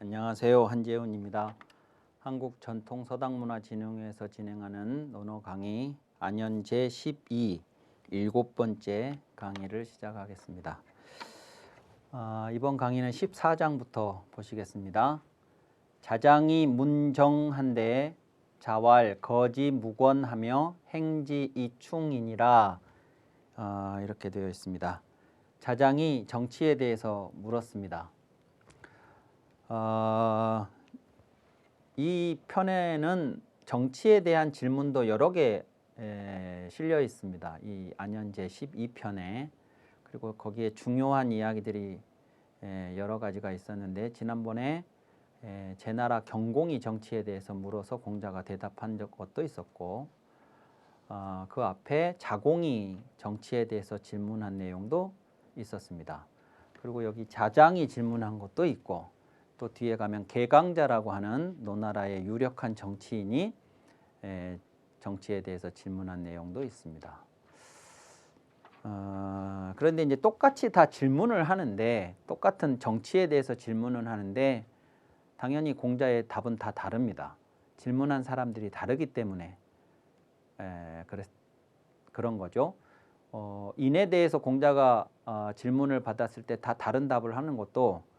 안녕하세요. 한재훈입니다. 한국전통서당문화진흥회에서 진행하는 논어 강의 안연제 12 7번째 강의를 시작하겠습니다. 이번 강의는 14장부터 보시겠습니다. 자장이 문정한데 자왈 거지 무권하며 행지 이충이니라, 이렇게 되어 있습니다. 자장이 정치에 대해서 물었습니다. 이 편에는 정치에 대한 질문도 여러 개 실려 있습니다. 이 안연제 12편에. 그리고 거기에 중요한 이야기들이 여러 가지가 있었는데, 지난번에 제나라 경공이 정치에 대해서 물어서 공자가 대답한 것도 있었고, 그 앞에 자공이 정치에 대해서 질문한 내용도 있었습니다. 그리고 여기 자장이 질문한 것도 있고, 또 뒤에 가면 개강자라고 하는 노나라의 유력한 정치인이 정치에 대해서 질문한 내용도 있습니다. 그런데 이제 똑같이 다 질문을 하는데, 똑같은 정치에 대해서 질문을 하는데 당연히 공자의 답은 다 다릅니다. 질문한 사람들이 다르기 때문에 그런 거죠. 인에 대해서 공자가 질문을 받았을 때 다 다른 답을 하는 것도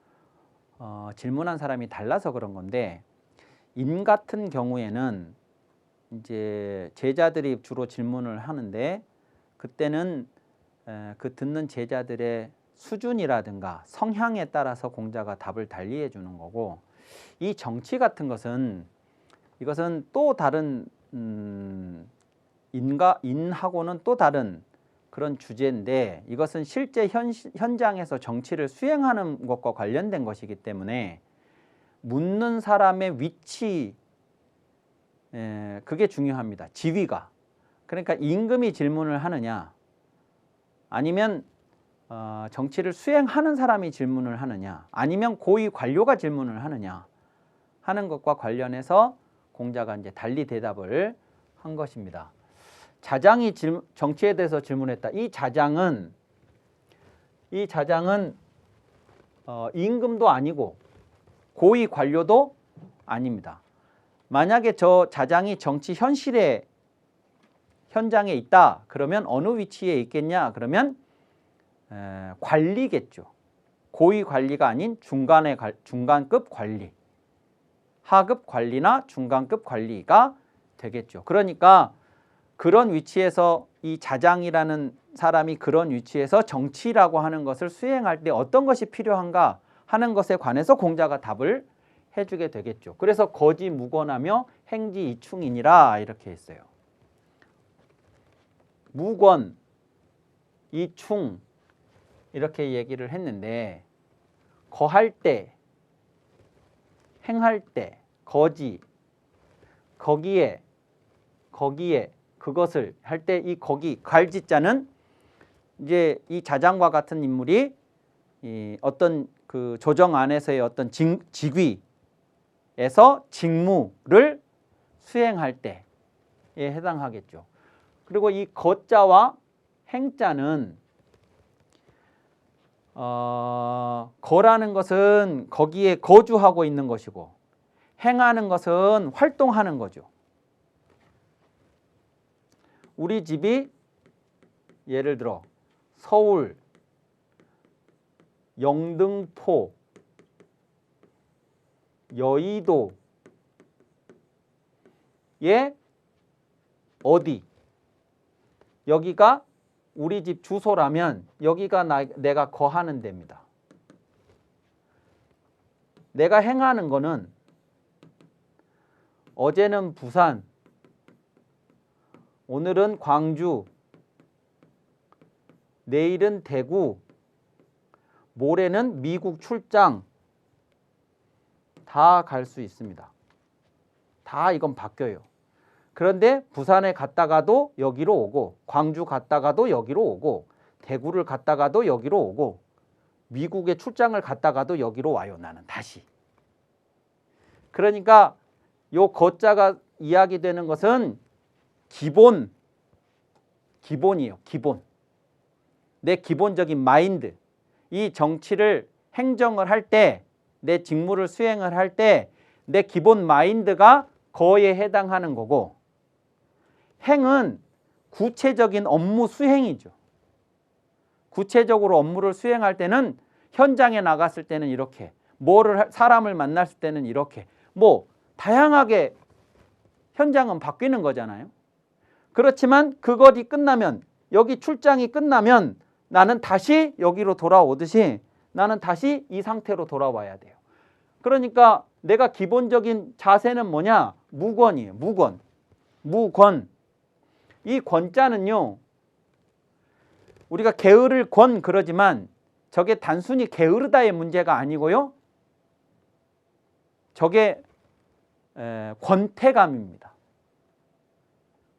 질문한 사람이 달라서 그런 건데, 인 같은 경우에는 이제 제자들이 주로 질문을 하는데, 그때는 그 듣는 제자들의 수준이라든가 성향에 따라서 공자가 답을 달리해 주는 거고, 이 정치 같은 것은 이것은 또 다른 인하고는 또 다른 그런 주제인데, 이것은 실제 현장에서 정치를 수행하는 것과 관련된 것이기 때문에 묻는 사람의 위치, 그게 중요합니다. 지위가. 그러니까 임금이 질문을 하느냐, 아니면 정치를 수행하는 사람이 질문을 하느냐, 아니면 고위 관료가 질문을 하느냐 하는 것과 관련해서 공자가 이제 달리 대답을 한 것입니다. 자장이 정치에 대해서 질문했다. 이 자장은 임금도 아니고 고위 관료도 아닙니다. 만약에 저 자장이 정치 현장에 있다 그러면 어느 위치에 있겠냐? 그러면 관리겠죠. 고위 관리가 아닌 중간급 관리, 하급 관리나 중간급 관리가 되겠죠. 그러니까 그런 위치에서 이 자장이라는 사람이 그런 위치에서 정치라고 하는 것을 수행할 때 어떤 것이 필요한가 하는 것에 관해서 공자가 답을 해주게 되겠죠. 그래서 거지 무권하며 행지 이충이니라, 이렇게 했어요. 무권, 이충 이렇게 얘기를 했는데, 거할 때, 행할 때, 거지, 거기에, 그것을 할 때 이 거기 갈지자는 이제 이 자장과 같은 인물이 어떤 그 조정 안에서의 어떤 직위에서 직무를 수행할 때에 해당하겠죠. 그리고 이 거자와 행자는 거라는 것은 거기에 거주하고 있는 것이고, 행하는 것은 활동하는 거죠. 우리 집이 예를 들어 서울, 영등포, 여의도에 어디, 여기가 우리 집 주소라면 여기가 내가 거하는 데입니다. 내가 행하는 거는 어제는 부산, 오늘은 광주, 내일은 대구, 모레는 미국 출장, 다 갈 수 있습니다. 다 이건 바뀌어요. 그런데 부산에 갔다가도 여기로 오고, 광주 갔다가도 여기로 오고, 대구를 갔다가도 여기로 오고, 미국에 출장을 갔다가도 여기로 와요. 나는 다시. 그러니까 요 거자가 이야기되는 것은 기본이에요. 기본. 내 기본적인 마인드. 이 정치를 행정을 할 때 내 직무를 수행을 할 때 내 기본 마인드가 거에 해당하는 거고, 행은 구체적인 업무 수행이죠. 구체적으로 업무를 수행할 때는 현장에 나갔을 때는 이렇게, 사람을 만났을 때는 이렇게, 다양하게 현장은 바뀌는 거잖아요. 그렇지만 그것이 끝나면, 여기 출장이 끝나면 나는 다시 여기로 돌아오듯이 나는 다시 이 상태로 돌아와야 돼요. 그러니까 내가 기본적인 자세는 뭐냐? 무권이에요. 무권. 이 권자는요, 우리가 게으를 권 그러지만 저게 단순히 게으르다의 문제가 아니고요, 저게 권태감입니다.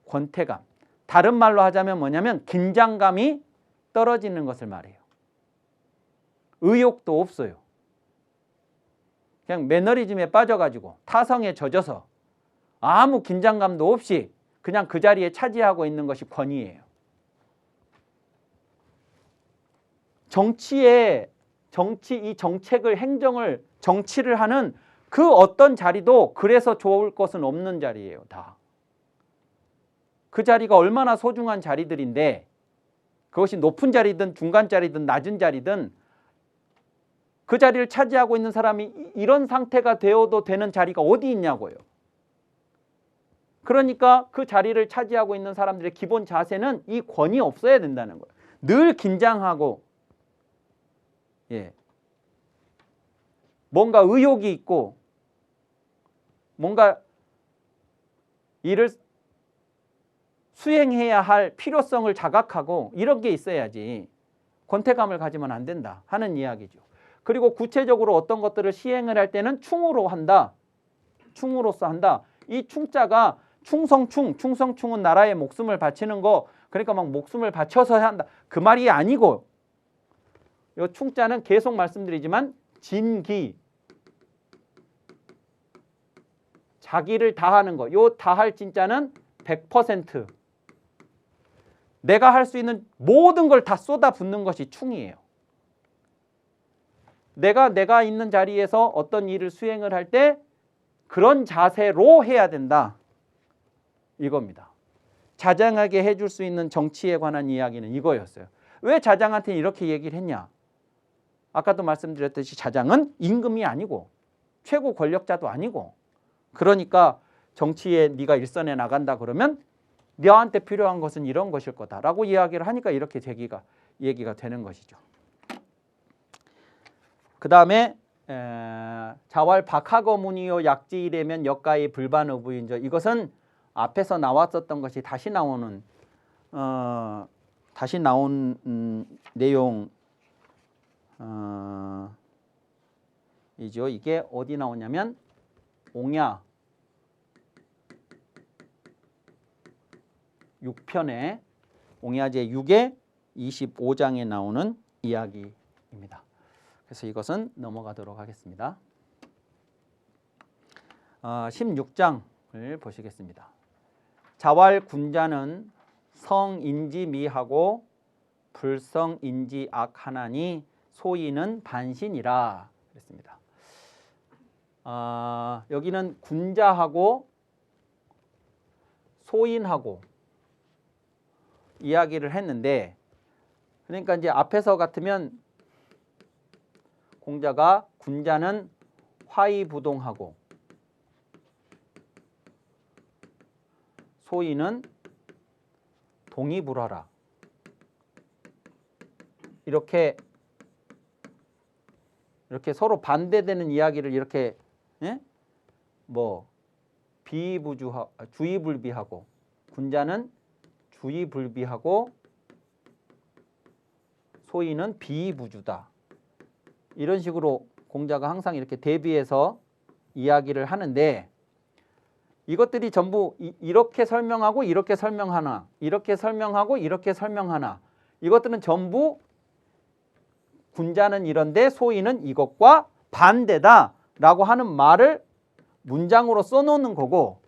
권태감. 다른 말로 하자면 뭐냐면 긴장감이 떨어지는 것을 말해요. 의욕도 없어요. 그냥 매너리즘에 빠져가지고 타성에 젖어서 아무 긴장감도 없이 그냥 그 자리에 차지하고 있는 것이 권위예요. 이 정책을, 행정을, 정치를 하는 그 어떤 자리도 그래서 좋을 것은 없는 자리예요. 다. 그 자리가 얼마나 소중한 자리들인데, 그것이 높은 자리든 중간 자리든 낮은 자리든 그 자리를 차지하고 있는 사람이 이런 상태가 되어도 되는 자리가 어디 있냐고요. 그러니까 그 자리를 차지하고 있는 사람들의 기본 자세는 이 권이 없어야 된다는 거예요. 늘 긴장하고, 뭔가 의욕이 있고, 뭔가 일을 수행해야 할 필요성을 자각하고 이런 게 있어야지 권태감을 가지면 안 된다 하는 이야기죠. 그리고 구체적으로 어떤 것들을 시행을 할 때는 충으로 한다. 충으로서 한다. 이 충자가 충성충은 나라에 목숨을 바치는 거, 그러니까 막 목숨을 바쳐서 한다, 그 말이 아니고, 이 충자는 계속 말씀드리지만 진기, 자기를 다하는 거. 요 다할 진짜는 100%. 내가 할 수 있는 모든 걸 다 쏟아붓는 것이 충이에요. 내가 있는 자리에서 어떤 일을 수행을 할 때 그런 자세로 해야 된다. 이겁니다. 자장에게 해줄 수 있는 정치에 관한 이야기는 이거였어요. 왜 자장한테 이렇게 얘기를 했냐? 아까도 말씀드렸듯이 자장은 임금이 아니고 최고 권력자도 아니고, 그러니까 정치에 네가 일선에 나간다 그러면 너한테 필요한 것은 이런 것일 거다라고 이야기를 하니까 이렇게 얘기가 되는 것이죠. 그 다음에 자왈 박하거문이요 약지이래면 역가의 불반의부인저, 이것은 앞에서 나왔었던 것이 다시 나온 내용 이죠. 이게 어디 나오냐면 옹야 6편에 옹야제 6의 25장에 나오는 이야기입니다. 그래서 이것은 넘어가도록 하겠습니다. 16장을 보시겠습니다. 자왈 군자는 성인지미하고 불성인지악하나니 소인은 반신이라 그랬습니다. 여기는 군자하고 소인하고 이야기를 했는데, 그러니까 이제 앞에서 같으면 공자가 군자는 화의부동하고 소인은 동의불허라, 이렇게 서로 반대되는 이야기를 이렇게 주의불비하고, 군자는 주의불비하고 소인은 비부주다, 이런 식으로 공자가 항상 이렇게 대비해서 이야기를 하는데, 이것들이 전부 이렇게 설명하고 이렇게 설명하나, 이렇게 설명하고 이렇게 설명하나, 이것들은 전부 군자는 이런데 소인은 이것과 반대다라고 하는 말을 문장으로 써놓는 거고,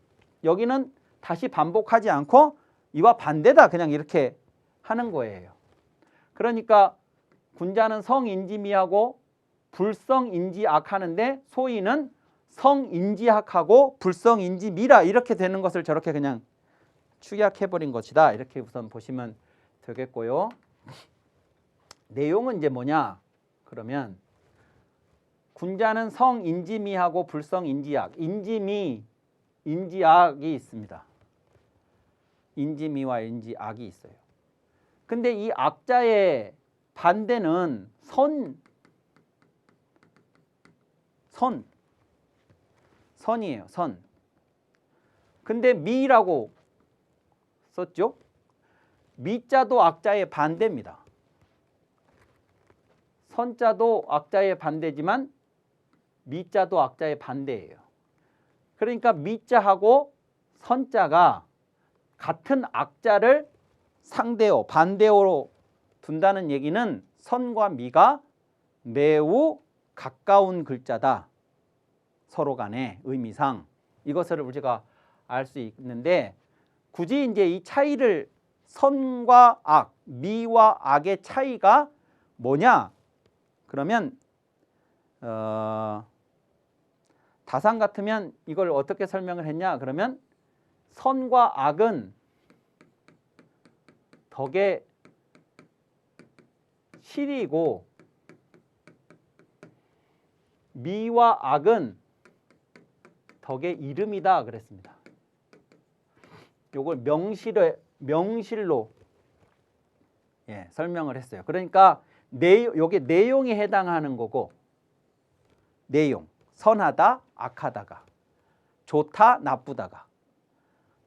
여기는 다시 반복하지 않고 이와 반대다 그냥 이렇게 하는 거예요. 그러니까 군자는 성인지미하고 불성인지악 하는데 소위는 성인지학하고 불성인지미라 이렇게 되는 것을 저렇게 그냥 축약해버린 것이다. 이렇게 우선 보시면 되겠고요. 내용은 이제 뭐냐? 그러면 군자는 성인지미하고 불성인지악, 인지미, 인지악이 있습니다. 인지미와 인지악이 있어요. 근데 이 악자의 반대는 선이에요. 선. 근데 미라고 썼죠? 미자도 악자의 반대입니다. 선자도 악자의 반대지만 미자도 악자의 반대예요. 그러니까 미자하고 선자가 같은 악자를 상대어, 반대어로 둔다는 얘기는 선과 미가 매우 가까운 글자다. 서로 간의 의미상 이것을 우리가 알 수 있는데 굳이 이제 이 차이를 선과 악, 미와 악의 차이가 뭐냐? 그러면 다산 같으면 이걸 어떻게 설명을 했냐? 그러면 선과 악은 덕의 실이고 미와 악은 덕의 이름이다 그랬습니다. 요걸 명실로 설명을 했어요. 그러니까 요게 내용에 해당하는 거고, 내용 선하다 악하다가 좋다 나쁘다가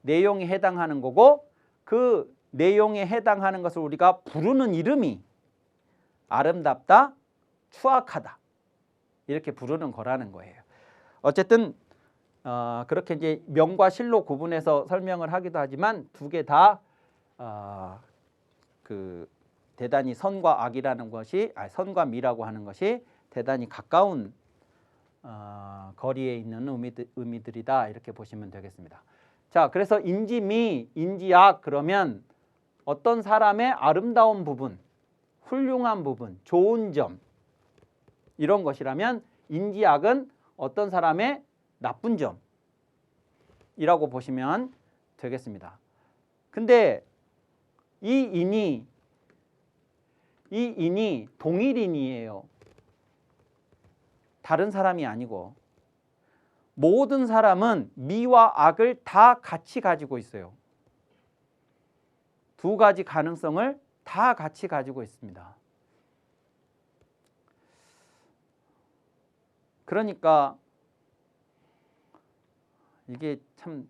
내용에 해당하는 거고, 그 내용에 해당하는 것을 우리가 부르는 이름이 아름답다 추악하다 이렇게 부르는 거라는 거예요. 어쨌든 그렇게 이제 명과 실로 구분해서 설명을 하기도 하지만 두 개 다 대단히 선과 악이라는 것이 선과 미라고 하는 것이 대단히 가까운 거리에 있는 의미들이다 이렇게 보시면 되겠습니다. 자, 그래서 인지미, 인지악 그러면 어떤 사람의 아름다운 부분, 훌륭한 부분, 좋은 점 이런 것이라면 인지악은 어떤 사람의 나쁜 점이라고 보시면 되겠습니다. 근데 이 인이 동일인이에요. 다른 사람이 아니고 모든 사람은 미와 악을 다 같이 가지고 있어요. 두 가지 가능성을 다 같이 가지고 있습니다. 그러니까 이게 참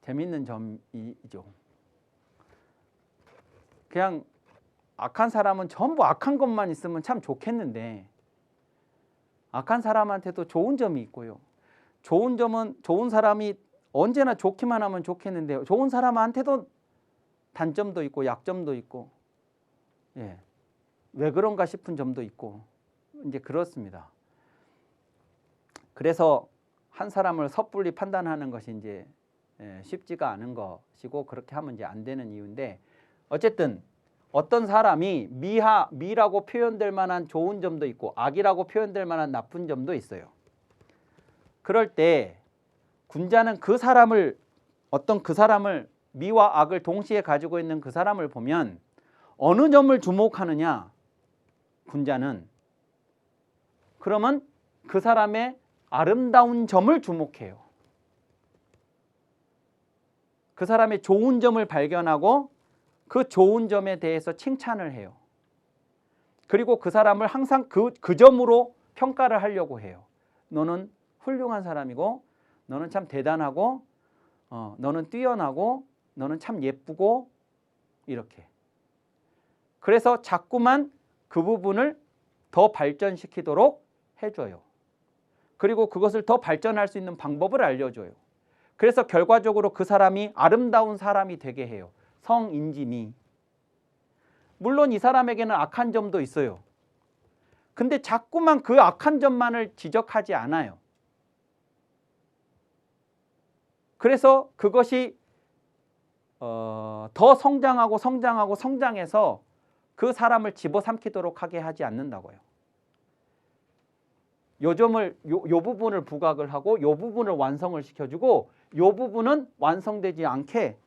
재밌는 점이죠. 그냥 악한 사람은 전부 악한 것만 있으면 참 좋겠는데 악한 사람한테도 좋은 점이 있고요. 좋은 점은 좋은 사람이 언제나 좋기만 하면 좋겠는데 좋은 사람한테도 단점도 있고 약점도 있고 왜 그런가 싶은 점도 있고 이제 그렇습니다. 그래서 한 사람을 섣불리 판단하는 것이 이제 쉽지가 않은 것이고 그렇게 하면 이제 안 되는 이유인데 어쨌든 어떤 사람이 미라고 표현될 만한 좋은 점도 있고 악이라고 표현될 만한 나쁜 점도 있어요. 그럴 때 군자는 그 사람을 미와 악을 동시에 가지고 있는 그 사람을 보면 어느 점을 주목하느냐 군자는 그러면 그 사람의 아름다운 점을 주목해요. 그 사람의 좋은 점을 발견하고 그 좋은 점에 대해서 칭찬을 해요. 그리고 그 사람을 항상 그 점으로 평가를 하려고 해요. 너는 훌륭한 사람이고 너는 참 대단하고 너는 뛰어나고 너는 참 예쁘고 이렇게. 그래서 자꾸만 그 부분을 더 발전시키도록 해줘요. 그리고 그것을 더 발전할 수 있는 방법을 알려줘요. 그래서 결과적으로 그 사람이 아름다운 사람이 되게 해요. 성인지미. 물론 이 사람에게는 악한 점도 있어요. 근데 자꾸만 그 악한 점만을 지적하지 않아요. 그래서 그것이 더 성장하고 성장해서 그 사람을 집어삼키도록 하게 하지 않는다고요. 요 부분을 부각을 하고 요 부분을 완성을 시켜주고 요 부분은 완성되지 않게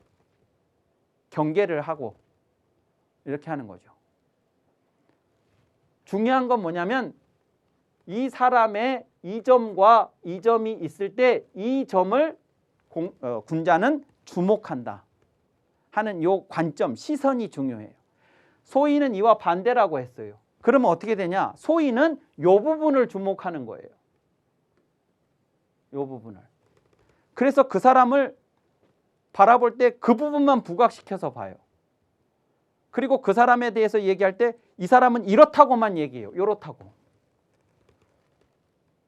경계를 하고 이렇게 하는 거죠. 중요한 건 뭐냐면 이 사람의 이 점과 이 점이 있을 때 이 점을 군자는 주목한다 하는 요 관점, 시선이 중요해요. 소인은 이와 반대라고 했어요. 그러면 어떻게 되냐? 소인은 요 부분을 주목하는 거예요. 요 부분을. 그래서 그 사람을 바라볼 때 그 부분만 부각시켜서 봐요. 그리고 그 사람에 대해서 얘기할 때 이 사람은 이렇다고만 얘기해요. 요렇다고.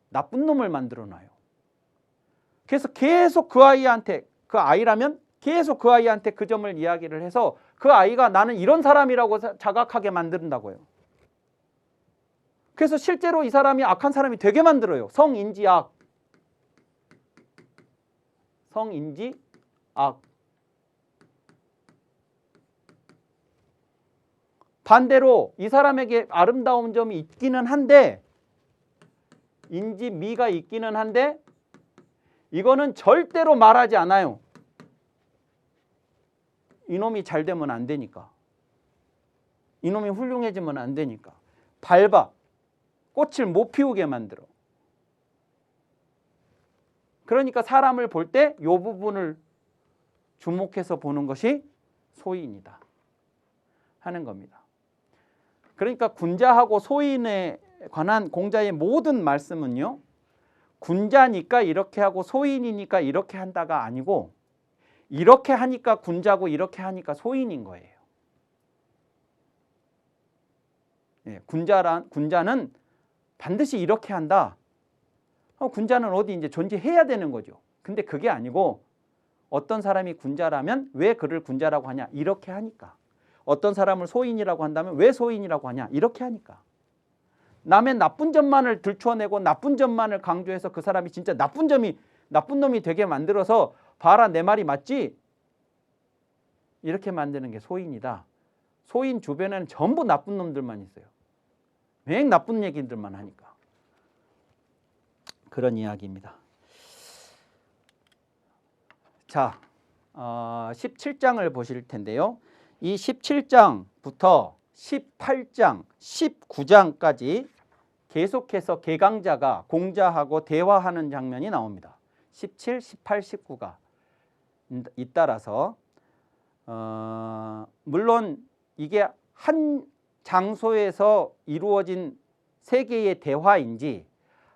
나쁜 놈을 만들어 놔요. 그래서 계속 그 아이한테, 그 아이라면 계속 그 아이한테 그 점을 이야기를 해서 그 아이가 나는 이런 사람이라고 자각하게 만든다고요. 그래서 실제로 이 사람이 악한 사람이 되게 만들어요. 성인지악. 성인지악. 반대로 이 사람에게 아름다운 점이 있기는 한데 인지미가 있기는 한데 이거는 절대로 말하지 않아요. 이놈이 잘 되면 안 되니까. 이놈이 훌륭해지면 안 되니까. 밟아. 꽃을 못 피우게 만들어. 그러니까 사람을 볼 때 이 부분을 주목해서 보는 것이 소인이다 하는 겁니다. 그러니까 군자하고 소인에 관한 공자의 모든 말씀은요. 군자니까 이렇게 하고 소인이니까 이렇게 한다가 아니고 이렇게 하니까 군자고 이렇게 하니까 소인인 거예요. 예, 군자는 반드시 이렇게 한다. 군자는 어디 이제 존재해야 되는 거죠. 근데 그게 아니고 어떤 사람이 군자라면 왜 그를 군자라고 하냐? 이렇게 하니까. 어떤 사람을 소인이라고 한다면 왜 소인이라고 하냐? 이렇게 하니까. 남의 나쁜 점만을 들춰내고 나쁜 점만을 강조해서 그 사람이 진짜 나쁜 놈이 되게 만들어서 봐라 내 말이 맞지? 이렇게 만드는 게 소인이다. 소인 주변에는 전부 나쁜 놈들만 있어요. 맹 나쁜 얘기들만 하니까. 그런 이야기입니다. 자, 17장을 보실 텐데요. 이 17장부터 18장, 19장까지 계속해서 개강자가 공자하고 대화하는 장면이 나옵니다. 17, 18, 19가 잇따라서 물론 이게 한 장소에서 이루어진 세 개의 대화인지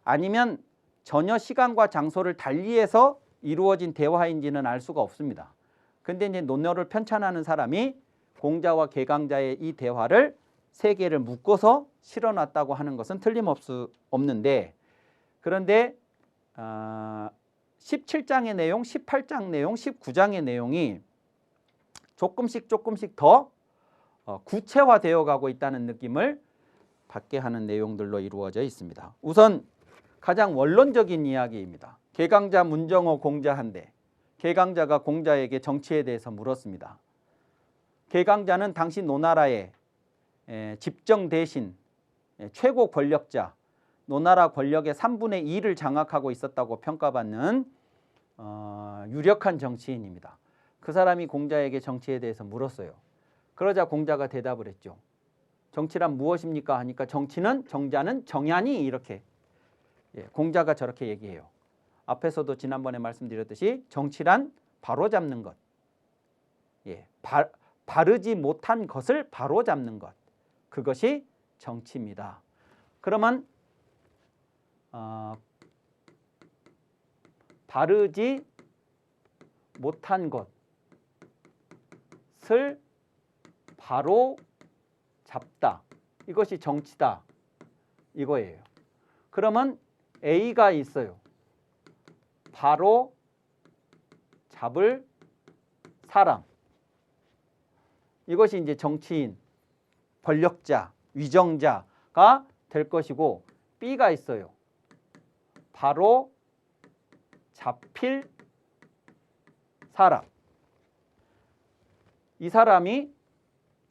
아니면 전혀 시간과 장소를 달리해서 이루어진 대화인지는 알 수가 없습니다. 근데 이제 논어를 편찬하는 사람이 공자와 개강자의 이 대화를 세 개를 묶어서 실어놨다고 하는 것은 틀림없는데 그런데 17장의 내용, 18장 내용, 19장의 내용이 조금씩 더 구체화되어 가고 있다는 느낌을 받게 하는 내용들로 이루어져 있습니다. 우선 가장 원론적인 이야기입니다. 개강자 문정호 공자한데 개강자가 공자에게 정치에 대해서 물었습니다. 개강자는 당시 노나라의 집정 대신 최고 권력자, 노나라 권력의 3분의 2를 장악하고 있었다고 평가받는 유력한 정치인입니다. 그 사람이 공자에게 정치에 대해서 물었어요. 그러자 공자가 대답을 했죠. 정치란 무엇입니까? 하니까 정자는 정야니 이렇게 공자가 저렇게 얘기해요. 앞에서도 지난번에 말씀드렸듯이 정치란 바로잡는 것, 바르지 못한 것을 바로잡는 것, 그것이 정치입니다. 그러면 바르지 못한 것을 바로 잡다, 이것이 정치다 이거예요. 그러면 A가 있어요. 바로 잡을 사람, 이것이 이제 정치인, 권력자, 위정자가 될 것이고 B가 있어요. 바로 잡힐 사람. 이 사람이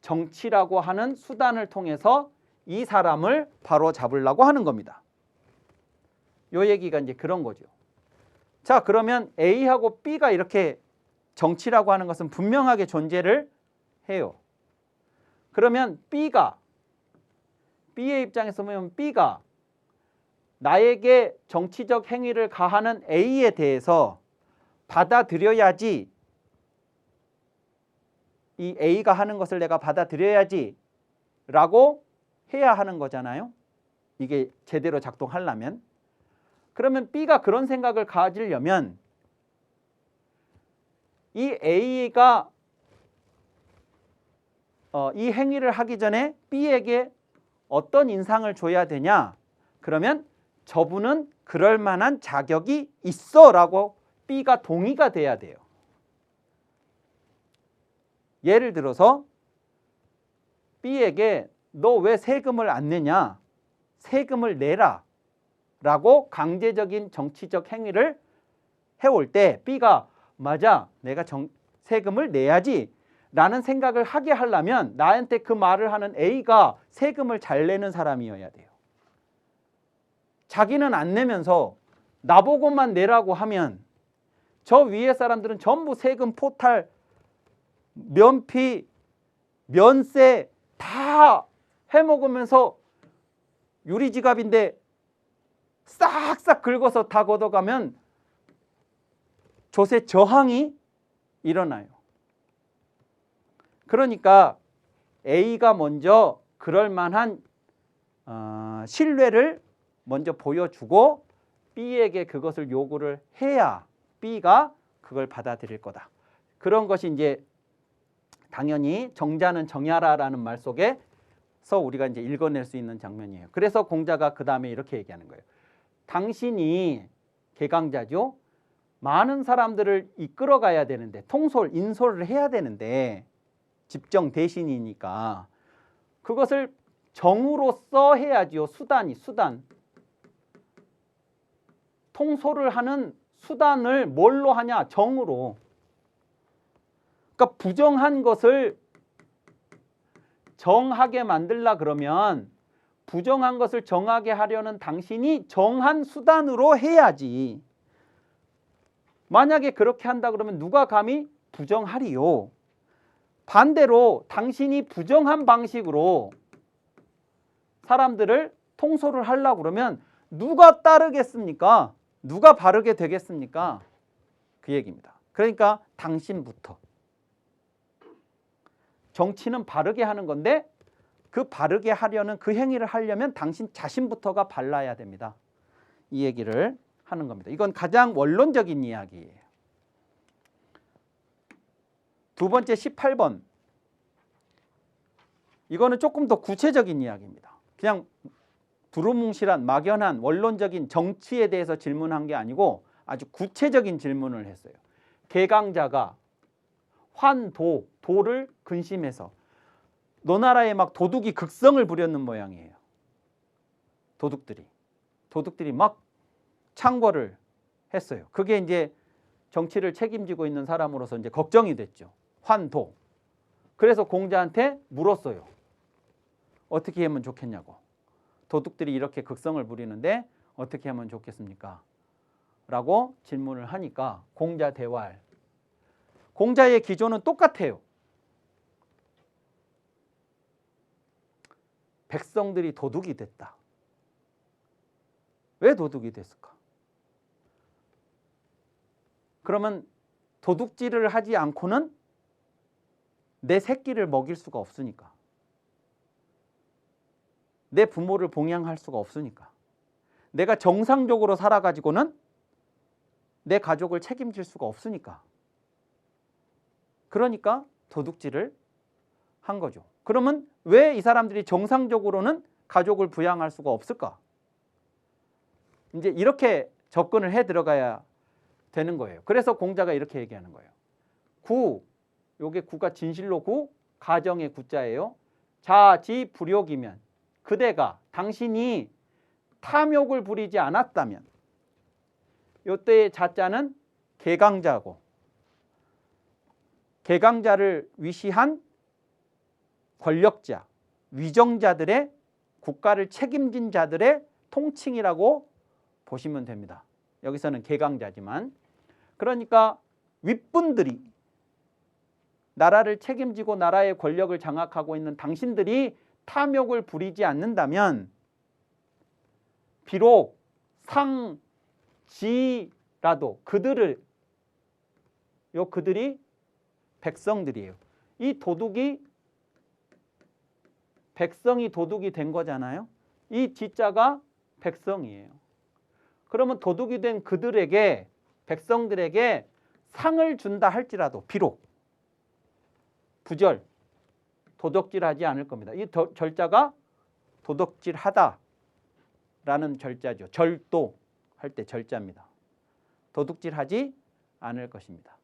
정치라고 하는 수단을 통해서 이 사람을 바로 잡으려고 하는 겁니다. 요 얘기가 이제 그런 거죠. 자, 그러면 A하고 B가 이렇게 정치라고 하는 것은 분명하게 존재를 해요. 그러면 B의 입장에서 보면 B가 나에게 정치적 행위를 가하는 A에 대해서 받아들여야지, 이 A가 하는 것을 내가 받아들여야지 라고 해야 하는 거잖아요. 이게 제대로 작동하려면. 그러면 B가 그런 생각을 가지려면 이 A가 이 행위를 하기 전에 B에게 어떤 인상을 줘야 되냐? 그러면 저분은 그럴 만한 자격이 있어 라고 B가 동의가 돼야 돼요. 예를 들어서 B에게 너 왜 세금을 안 내냐? 세금을 내라 라고 강제적인 정치적 행위를 해올 때 B가 맞아, 내가 세금을 내야지 라는 생각을 하게 하려면 나한테 그 말을 하는 A가 세금을 잘 내는 사람이어야 돼요. 자기는 안 내면서 나보고만 내라고 하면 저 위에 사람들은 전부 세금 포탈, 면피, 면세 다 해먹으면서 유리지갑인데 싹싹 긁어서 다 걷어가면 조세 저항이 일어나요. 그러니까 A가 먼저 그럴 만한 신뢰를 먼저 보여주고 B에게 그것을 요구를 해야 B가 그걸 받아들일 거다. 그런 것이 이제 당연히 정자는 정야라라는 말 속에서 우리가 이제 읽어낼 수 있는 장면이에요. 그래서 공자가 그 다음에 이렇게 얘기하는 거예요. 당신이 개강자죠. 많은 사람들을 이끌어 가야 되는데 인솔을 해야 되는데 집정 대신이니까 그것을 정으로서 해야지요. 수단. 통솔을 하는 수단을 뭘로 하냐? 정으로. 그러니까 부정한 것을 정하게 만들라 그러면 부정한 것을 정하게 하려는 당신이 정한 수단으로 해야지. 만약에 그렇게 한다 그러면 누가 감히 부정하리요. 반대로 당신이 부정한 방식으로 사람들을 통솔을 하려고 그러면 누가 따르겠습니까? 누가 바르게 되겠습니까? 그 얘기입니다. 그러니까 당신부터. 정치는 바르게 하는 건데 그 바르게 하려는 그 행위를 하려면 당신 자신부터가 발라야 됩니다. 이 얘기를 하는 겁니다. 이건 가장 원론적인 이야기예요. 두 번째 18번. 이거는 조금 더 구체적인 이야기입니다. 그냥 두루뭉실한 막연한 원론적인 정치에 대해서 질문한 게 아니고 아주 구체적인 질문을 했어요. 개강자가 도를 근심해서 노나라에 막 도둑이 극성을 부렸는 모양이에요. 도둑들이 막 창궐을 했어요. 그게 이제 정치를 책임지고 있는 사람으로서 이제 걱정이 됐죠. 환도. 그래서 공자한테 물었어요. 어떻게 하면 좋겠냐고. 도둑들이 이렇게 극성을 부리는데 어떻게 하면 좋겠습니까? 라고 질문을 하니까 공자 대활. 공자의 기조는 똑같아요. 백성들이 도둑이 됐다. 왜 도둑이 됐을까? 그러면 도둑질을 하지 않고는 내 새끼를 먹일 수가 없으니까. 내 부모를 봉양할 수가 없으니까. 내가 정상적으로 살아가지고는 내 가족을 책임질 수가 없으니까. 그러니까 도둑질을 한 거죠. 그러면 왜 이 사람들이 정상적으로는 가족을 부양할 수가 없을까? 이제 이렇게 접근을 해 들어가야 되는 거예요. 그래서 공자가 이렇게 얘기하는 거예요. 요게 구가 진실로 구, 가정의 구자예요. 자지 불욕이면 그대가 당신이 탐욕을 부리지 않았다면 요때의 자자는 개강자고 개강자를 위시한 권력자, 위정자들의 국가를 책임진 자들의 통칭이라고 보시면 됩니다. 여기서는 개강자지만 그러니까 윗분들이 나라를 책임지고 나라의 권력을 장악하고 있는 당신들이 탐욕을 부리지 않는다면 비록 상지라도 그들이 백성들이에요. 이 도둑이 백성이 도둑이 된 거잖아요. 이 지자가 백성이에요. 그러면 도둑이 된 그들에게 백성들에게 상을 준다 할지라도 비록 부절, 도덕질하지 않을 겁니다. 이 절자가 도덕질하다라는 절자죠. 절도 할 때 절자입니다. 도둑질하지 않을 것입니다.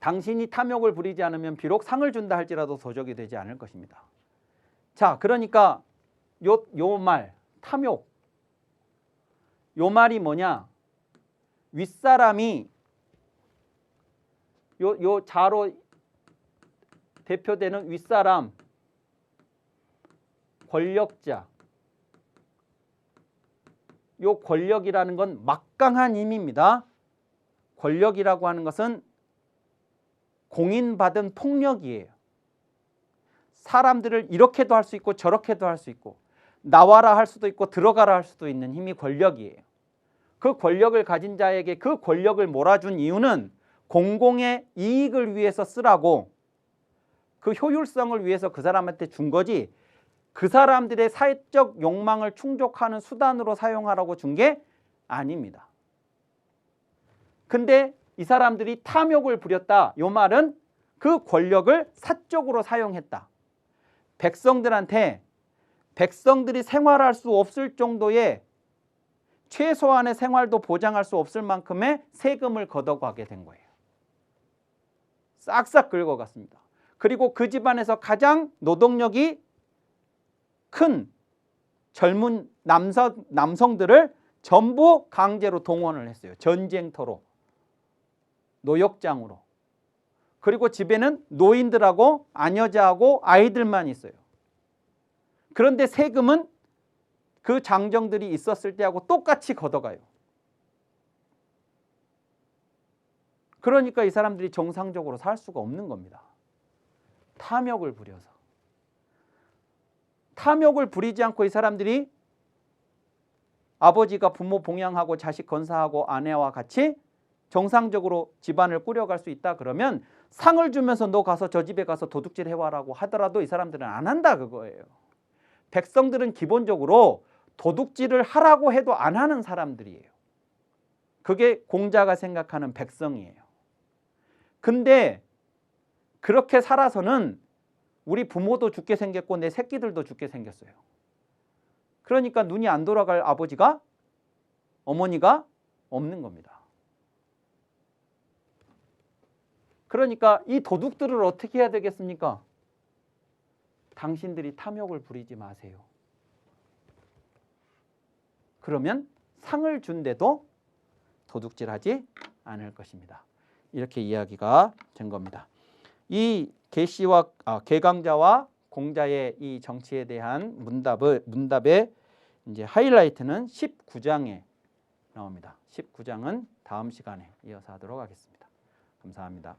당신이 탐욕을 부리지 않으면 비록 상을 준다 할지라도 도적이 되지 않을 것입니다. 자, 그러니까 요 말, 탐욕. 요 말이 뭐냐? 윗사람이 요 자로 대표되는 윗사람, 권력자. 요 권력이라는 건 막강한 힘입니다. 권력이라고 하는 것은 공인받은 폭력이에요. 사람들을 이렇게도 할 수 있고 저렇게도 할 수 있고 나와라 할 수도 있고 들어가라 할 수도 있는 힘이 권력이에요. 그 권력을 가진 자에게 그 권력을 몰아준 이유는 공공의 이익을 위해서 쓰라고 그 효율성을 위해서 그 사람한테 준 거지 그 사람들의 사회적 욕망을 충족하는 수단으로 사용하라고 준 게 아닙니다. 근데 이 사람들이 탐욕을 부렸다. 이 말은 그 권력을 사적으로 사용했다. 백성들이 생활할 수 없을 정도의 최소한의 생활도 보장할 수 없을 만큼의 세금을 걷어가게 된 거예요. 싹싹 긁어갔습니다. 그리고 그 집안에서 가장 노동력이 큰 젊은 남성들을 전부 강제로 동원을 했어요. 전쟁터로, 노역장으로. 그리고 집에는 노인들하고 아녀자하고 아이들만 있어요. 그런데 세금은 그 장정들이 있었을 때하고 똑같이 걷어가요. 그러니까 이 사람들이 정상적으로 살 수가 없는 겁니다. 탐욕을 부려서. 탐욕을 부리지 않고 이 사람들이 아버지가 부모 봉양하고 자식 건사하고 아내와 같이 정상적으로 집안을 꾸려갈 수 있다 그러면 상을 주면서 너 가서 저 집에 가서 도둑질 해와라고 하더라도 이 사람들은 안 한다 그거예요. 백성들은 기본적으로 도둑질을 하라고 해도 안 하는 사람들이에요. 그게 공자가 생각하는 백성이에요. 근데 그렇게 살아서는 우리 부모도 죽게 생겼고 내 새끼들도 죽게 생겼어요. 그러니까 눈이 안 돌아갈 아버지가 어머니가 없는 겁니다. 그러니까 이 도둑들을 어떻게 해야 되겠습니까? 당신들이 탐욕을 부리지 마세요. 그러면 상을 준데도 도둑질하지 않을 것입니다. 이렇게 이야기가 된 겁니다. 이 계시와 개강자와 공자의 이 정치에 대한 문답의 이제 하이라이트는 19장에 나옵니다. 19장은 다음 시간에 이어서 하도록 하겠습니다. 감사합니다.